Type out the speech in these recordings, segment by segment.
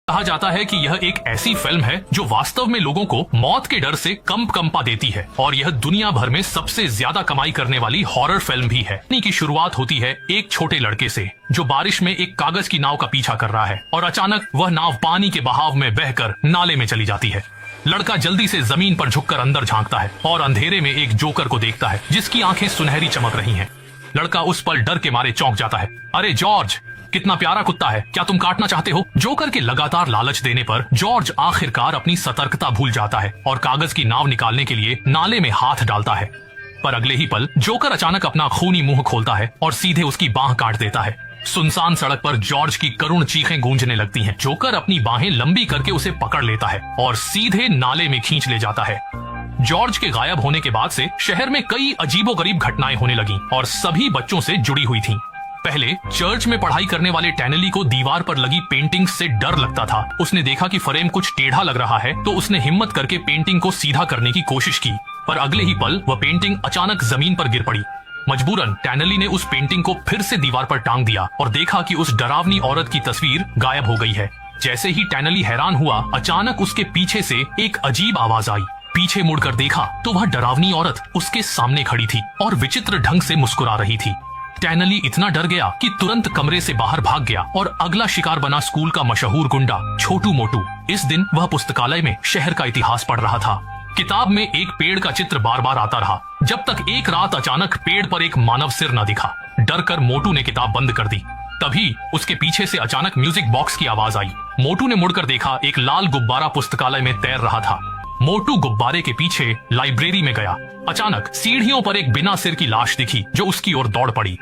कहा जाता है कि यह एक ऐसी फिल्म है जो वास्तव में लोगों को मौत के डर से कंपा देती है और यह दुनिया भर में सबसे ज्यादा कमाई करने वाली हॉरर फिल्म भी है। कहानी की शुरुआत होती है एक छोटे लड़के से जो बारिश में एक कागज की नाव का पीछा कर रहा है और अचानक वह नाव पानी के बहाव में बहकर नाले में चली जाती है। लड़का जल्दी से जमीन पर झुककर अंदर झांकता है और अंधेरे में एक जोकर को देखता है जिसकी आंखें सुनहरी चमक रही हैं। लड़का उस पल डर के मारे चौंक जाता है। अरे जॉर्ज, कितना प्यारा कुत्ता है, क्या तुम काटना चाहते हो? जोकर के लगातार लालच देने पर जॉर्ज आखिरकार अपनी सतर्कता भूल जाता है और कागज की नाव निकालने के लिए नाले में हाथ डालता है। पर अगले ही पल जोकर अचानक अपना खूनी मुंह खोलता है और सीधे उसकी बाह काट देता है। सुनसान सड़क पर जॉर्ज की करुण चीखें गूंजने लगती हैं। जोकर अपनी बाहें लंबी करके उसे पकड़ लेता है और सीधे नाले में खींच ले जाता है। जॉर्ज के गायब होने के बाद से शहर में कई अजीबोगरीब घटनाएं होने लगीं और सभी बच्चों से जुड़ी हुई थीं। पहले चर्च में पढ़ाई करने वाले टैनली को दीवार पर लगी पेंटिंग से डर लगता था। उसने देखा कि फ्रेम कुछ टेढ़ा लग रहा है तो उसने हिम्मत करके पेंटिंग को सीधा करने की कोशिश की, पर अगले ही पल वह पेंटिंग अचानक जमीन पर गिर पड़ी। मजबूरन टैनली ने उस पेंटिंग को फिर से दीवार पर टांग दिया और देखा कि उस डरावनी औरत की तस्वीर गायब हो गई है। जैसे ही टैनली हैरान हुआ, अचानक उसके पीछे से एक अजीब आवाज आई। पीछे मुड़कर देखा तो वह डरावनी औरत उसके सामने खड़ी थी और विचित्र ढंग से मुस्कुरा रही थी। टैनली इतना डर गया कि तुरंत कमरे से बाहर भाग गया और अगला शिकार बना स्कूल का मशहूर गुंडा छोटू मोटू। इस दिन वह पुस्तकालय में शहर का इतिहास पढ़ रहा था। किताब में एक पेड़ का चित्र बार बार आता रहा जब तक एक रात अचानक पेड़ पर एक मानव सिर न दिखा। डर कर मोटू ने किताब बंद कर दी। तभी उसके पीछे से अचानक म्यूजिक बॉक्स की आवाज आई। मोटू ने मुड़कर देखा, एक लाल गुब्बारा पुस्तकालय में तैर रहा था। मोटू गुब्बारे के पीछे लाइब्रेरी में गया। अचानक सीढ़ियों पर एक बिना सिर की लाश दिखी जो उसकी ओर दौड़ पड़ी।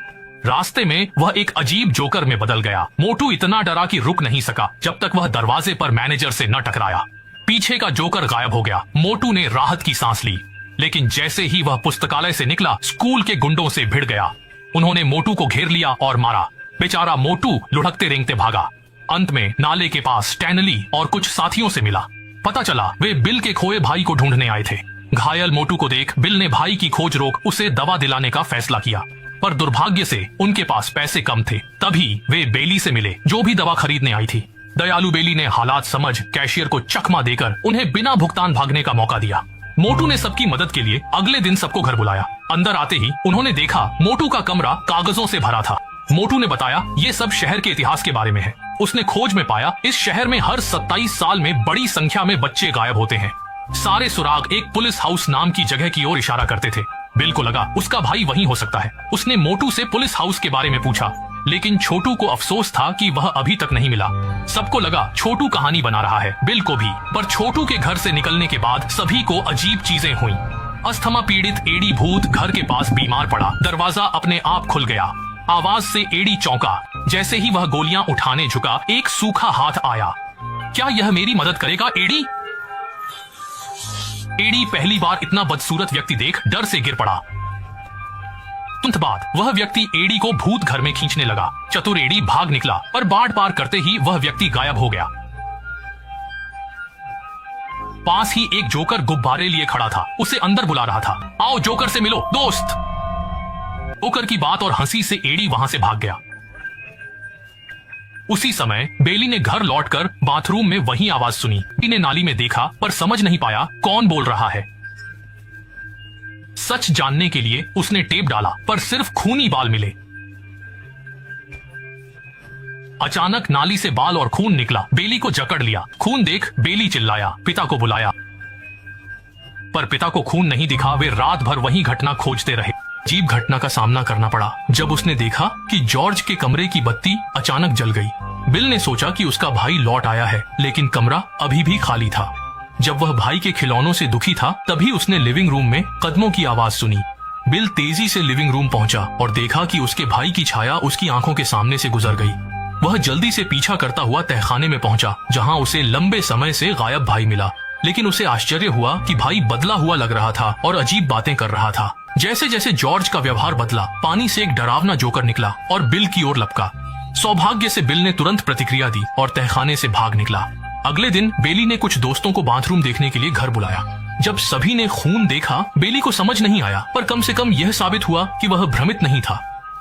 रास्ते में वह एक अजीब जोकर में बदल गया। मोटू इतना डरा कि रुक नहीं सका जब तक वह दरवाजे पर मैनेजर से न टकराया। पीछे का जोकर गायब हो गया। मोटू ने राहत की सांस ली, लेकिन जैसे ही वह पुस्तकालय से निकला, स्कूल के गुंडों से भिड़ गया। उन्होंने मोटू को घेर लिया और मारा। बेचारा मोटू लुढ़कते रेंगते भागा। अंत में नाले के पास टैनली और कुछ साथियों से मिला। पता चला वे बिल के खोए भाई को ढूंढने आए थे। घायल मोटू को देख बिल ने भाई की खोज रोक उसे दवा दिलाने का फैसला किया, पर दुर्भाग्य से उनके पास पैसे कम थे। तभी वे बेली से मिले जो भी दवा खरीदने आई थी। दयालु बेली ने हालात समझ कैशियर को चकमा देकर उन्हें बिना भुगतान भागने का मौका दिया। मोटू ने सबकी मदद के लिए अगले दिन सबको घर बुलाया। अंदर आते ही उन्होंने देखा मोटू का कमरा कागजों से भरा था। मोटू ने बताया, ये सब शहर के इतिहास के बारे में है। उसने खोज में पाया इस शहर में हर 27 साल में बड़ी संख्या में बच्चे गायब होते हैं। सारे सुराग एक पुलिस हाउस नाम की जगह की ओर इशारा करते थे। बिल को लगा उसका भाई वहीं हो सकता है। उसने मोटू से पुलिस हाउस के बारे में पूछा, लेकिन छोटू को अफसोस था कि वह अभी तक नहीं मिला। सबको लगा छोटू कहानी बना रहा है, बिल को भी। पर छोटू के घर से निकलने के बाद सभी को अजीब चीजें हुई। अस्थमा पीड़ित एडी भूत घर के पास बीमार पड़ा। दरवाजा अपने आप खुल गया। आवाज से एडी चौंका। जैसे ही वह गोलियां उठाने झुका, एक सूखा हाथ आया। क्या यह मेरी मदद करेगा एडी? एडी पहली बार इतना बदसूरत व्यक्ति देख डर से गिर पड़ा। तुरंत बाद वह व्यक्ति एडी को भूत घर में खींचने लगा। चतुर एडी भाग निकला, पर बाढ़ पार करते ही वह व्यक्ति गायब हो गया। पास ही एक जोकर गुब्बारे लिए खड़ा था, उसे अंदर बुला रहा था। आओ जोकर से मिलो दोस्त। जोकर की बात और हंसी से एडी वहां से भाग गया। उसी समय बेली ने घर लौटकर बाथरूम में वही आवाज सुनी। बेली ने नाली में देखा पर समझ नहीं पाया कौन बोल रहा है। सच जानने के लिए उसने टेप डाला पर सिर्फ खूनी बाल मिले। अचानक नाली से बाल और खून निकला। बेली को जकड़ लिया। खून देख बेली चिल्लाया, पिता को बुलाया, पर पिता को खून नहीं दिखा। वे रात भर वही घटना खोजते रहे। अजीब घटना का सामना करना पड़ा जब उसने देखा कि जॉर्ज के कमरे की बत्ती अचानक जल गई। बिल ने सोचा कि उसका भाई लौट आया है, लेकिन कमरा अभी भी खाली था। जब वह भाई के खिलौनों से दुखी था, तभी उसने लिविंग रूम में कदमों की आवाज सुनी। बिल तेजी से लिविंग रूम पहुंचा और देखा कि उसके भाई की छाया उसकी आंखों के सामने से गुजर गई। वह जल्दी से पीछा करता हुआ तहखाने में पहुंचा, जहां उसे लंबे समय से गायब भाई मिला। लेकिन उसे आश्चर्य हुआ कि भाई बदला हुआ लग रहा था और अजीब बातें कर रहा था। जैसे जैसे जॉर्ज का व्यवहार बदला, पानी से एक डरावना जोकर निकला और बिल की ओर लपका। सौभाग्य से बिल ने तुरंत प्रतिक्रिया दी और तहखाने से भाग निकला। अगले दिन बेली ने कुछ दोस्तों को बाथरूम देखने के लिए घर बुलाया। जब सभी ने खून देखा, बेली को समझ नहीं आया, पर कम से कम यह साबित हुआ कि वह भ्रमित नहीं था।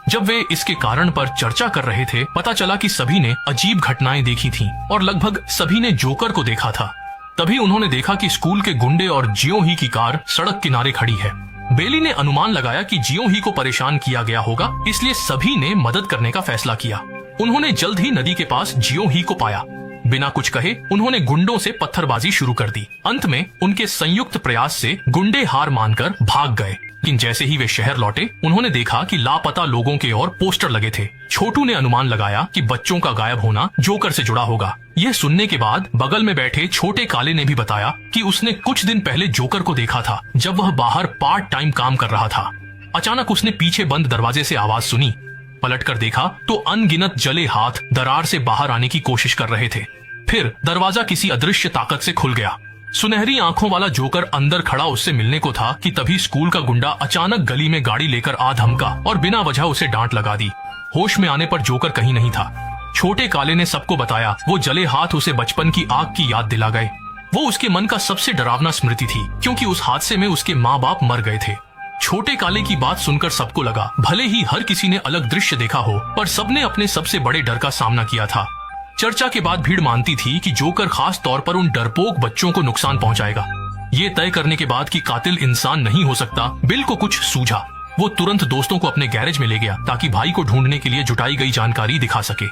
जब वे इसके कारण पर चर्चा कर रहे थे, पता चला कि सभी ने अजीब घटनाएं देखी थीं और लगभग सभी ने जोकर को देखा था। तभी उन्होंने देखा कि स्कूल के गुंडे और जियो ही की कार सड़क किनारे खड़ी है। बेली ने अनुमान लगाया कि जियो ही को परेशान किया गया होगा, इसलिए सभी ने मदद करने का फैसला किया। उन्होंने जल्द ही नदी के पास जियो ही को पाया। बिना कुछ कहे उन्होंने गुंडों से पत्थरबाजी शुरू कर दी। अंत में उनके संयुक्त प्रयास से गुंडे हार मानकर भाग गए। लेकिन जैसे ही वे शहर लौटे, उन्होंने देखा कि लापता लोगों के और पोस्टर लगे थे। छोटू ने अनुमान लगाया कि बच्चों का गायब होना जोकर से जुड़ा होगा। यह सुनने के बाद बगल में बैठे छोटे काले ने भी बताया कि उसने कुछ दिन पहले जोकर को देखा था, जब वह बाहर पार्ट टाइम काम कर रहा था। अचानक उसने पीछे बंद दरवाजे से आवाज सुनी। पलटकर देखा तो अनगिनत जले हाथ दरार से बाहर आने की कोशिश कर रहे थे। फिर दरवाजा किसी अदृश्य ताकत से खुल गया। सुनहरी आंखों वाला जोकर अंदर खड़ा उससे मिलने को था कि तभी स्कूल का गुंडा अचानक गली में गाड़ी लेकर आ धमका और बिना वजह उसे डांट लगा दी। होश में आने पर जोकर कहीं नहीं था। छोटे काले ने सबको बताया। वो जले हाथ उसे बचपन की आग की याद दिला गए। वो उसके मन का सबसे डरावना स्मृति थी, क्योंकि उस हादसे में उसके माँ बाप मर गए थे। छोटे काले की बात सुनकर सबको लगा, भले ही हर किसी ने अलग दृश्य देखा हो, पर सबने अपने सबसे बड़े डर का सामना किया था। चर्चा के बाद भीड़ मानती थी कि जोकर खास तौर पर उन डरपोक बच्चों को नुकसान पहुंचाएगा। ये तय करने के बाद कि कातिल इंसान नहीं हो सकता, बिल को कुछ सूझा। वो तुरंत दोस्तों को अपने गैरेज में ले गया ताकि भाई को ढूंढने के लिए जुटाई गई जानकारी दिखा सके।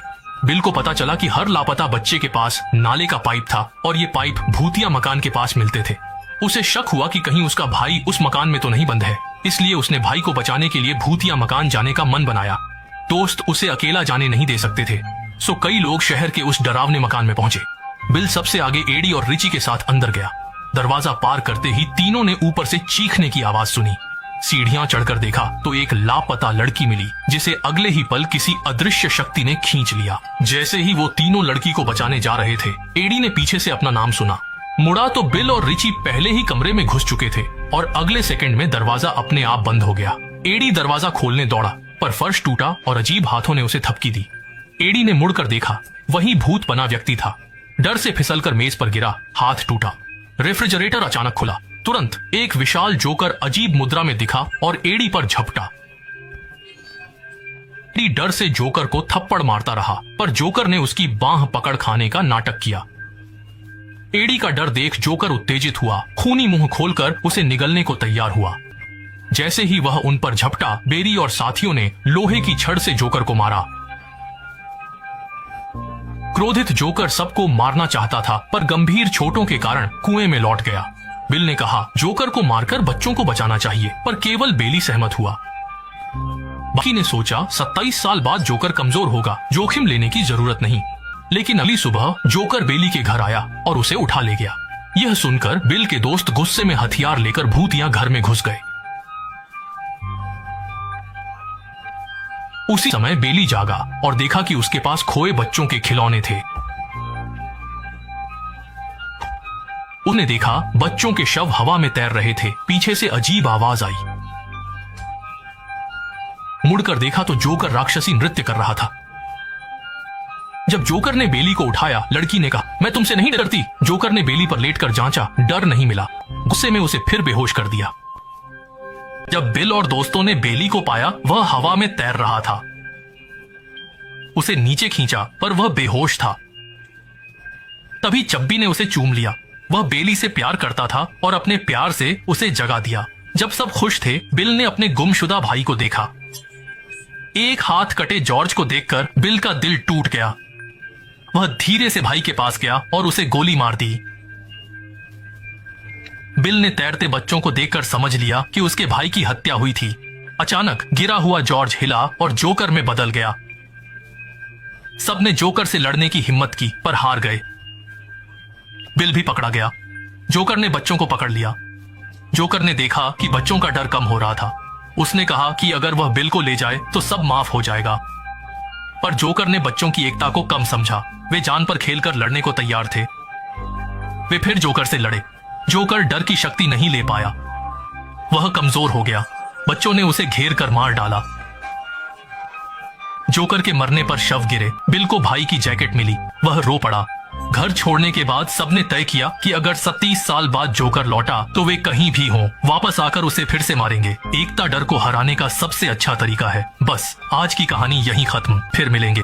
बिल को पता चला कि हर लापता बच्चे के पास नाले का पाइप था और ये पाइप भूतिया मकान के पास मिलते थे। उसे शक हुआ कि कहीं उसका भाई उस मकान में तो नहीं बंद है, इसलिए उसने भाई को बचाने के लिए भूतिया मकान जाने का मन बनाया। दोस्त उसे अकेला जाने नहीं दे सकते थे, सो कई लोग शहर के उस डरावने मकान में पहुंचे। बिल सबसे आगे एडी और रिची के साथ अंदर गया। दरवाजा पार करते ही तीनों ने ऊपर से चीखने की आवाज सुनी। सीढ़ियां चढ़कर देखा तो एक लापता लड़की मिली, जिसे अगले ही पल किसी अदृश्य शक्ति ने खींच लिया। जैसे ही वो तीनों लड़की को बचाने जा रहे थे, एडी ने पीछे से अपना नाम सुना। मुड़ा तो बिल और रिची पहले ही कमरे में घुस चुके थे और अगले सेकंड में दरवाजा अपने आप बंद हो गया। एडी दरवाजा खोलने दौड़ा, पर फर्श टूटा और अजीब हाथों ने उसे थपकी दी। एडी ने मुड़कर देखा, वही भूत बना व्यक्ति था। डर से फिसलकर मेज पर गिरा, हाथ टूटा। रेफ्रिजरेटर अचानक खुला। तुरंत एक विशाल जोकर अजीब मुद्रा में दिखा और एडी पर झपटा। एडी डर से जोकर को थप्पड़ मारता रहा, पर जोकर ने उसकी बांह पकड़ खाने का नाटक किया। एडी का डर देख जोकर उत्तेजित हुआ, खूनी मुंह खोलकर उसे निगलने को तैयार हुआ। जैसे ही वह उन पर झपटा, बेरी और साथियों ने लोहे की छड़ से जोकर को मारा। क्रोधित जोकर सबको मारना चाहता था, पर गंभीर चोटों के कारण कुएं में लौट गया। बिल ने कहा, जोकर को मारकर बच्चों को बचाना चाहिए, पर केवल बेली सहमत हुआ। बाकी ने सोचा 27 साल बाद जोकर कमजोर होगा, जोखिम लेने की जरूरत नहीं। लेकिन अगली सुबह जोकर बेली के घर आया और उसे उठा ले गया। यह सुनकर बिल के दोस्त गुस्से में हथियार लेकर भूतिया घर में घुस गए। उसी समय बेली जागा और देखा कि उसके पास खोए बच्चों के खिलौने थे। उसने देखा बच्चों के शव हवा में तैर रहे थे। पीछे से अजीब आवाज आई। मुड़कर देखा तो जोकर राक्षसी नृत्य कर रहा था। जब जोकर ने बेली को उठाया, लड़की ने कहा, मैं तुमसे नहीं डरती। जोकर ने बेली पर लेटकर जांचा, डर नहीं मिला। गुस्से में उसे फिर बेहोश कर दिया। जब बिल और दोस्तों ने बेली को पाया, वह हवा में तैर रहा था। उसे नीचे खींचा, पर वह बेहोश था। तभी चब्बी ने उसे चूम लिया। वह बेली से प्यार करता था और अपने प्यार से उसे जगा दिया। जब सब खुश थे, बिल ने अपने गुमशुदा भाई को देखा। एक हाथ कटे जॉर्ज को देखकर बिल का दिल टूट गया। वह धीरे से भाई के पास गया और उसे गोली मार दी। बिल ने तैरते बच्चों को देखकर समझ लिया कि उसके भाई की हत्या हुई थी। अचानक गिरा हुआ जॉर्ज हिला और जोकर में बदल गया। सबने जोकर से लड़ने की हिम्मत की, पर हार गए। बिल भी पकड़ा गया। जोकर ने बच्चों को पकड़ लिया। जोकर ने देखा कि बच्चों का डर कम हो रहा था। उसने कहा कि अगर वह बिल को ले जाए तो सब माफ हो जाएगा। पर जोकर ने बच्चों की एकता को कम समझा। वे जान पर खेलकर लड़ने को तैयार थे। वे फिर जोकर से लड़े। जोकर डर की शक्ति नहीं ले पाया। वह कमजोर हो गया। बच्चों ने उसे घेर कर मार डाला। जोकर के मरने पर शव गिरे। बिल को भाई की जैकेट मिली। वह रो पड़ा। घर छोड़ने के बाद सबने तय किया कि अगर 37 साल बाद जोकर लौटा तो वे कहीं भी हों, वापस आकर उसे फिर से मारेंगे। एकता डर को हराने का सबसे अच्छा तरीका है। बस आज की कहानी यहीं खत्म, फिर मिलेंगे।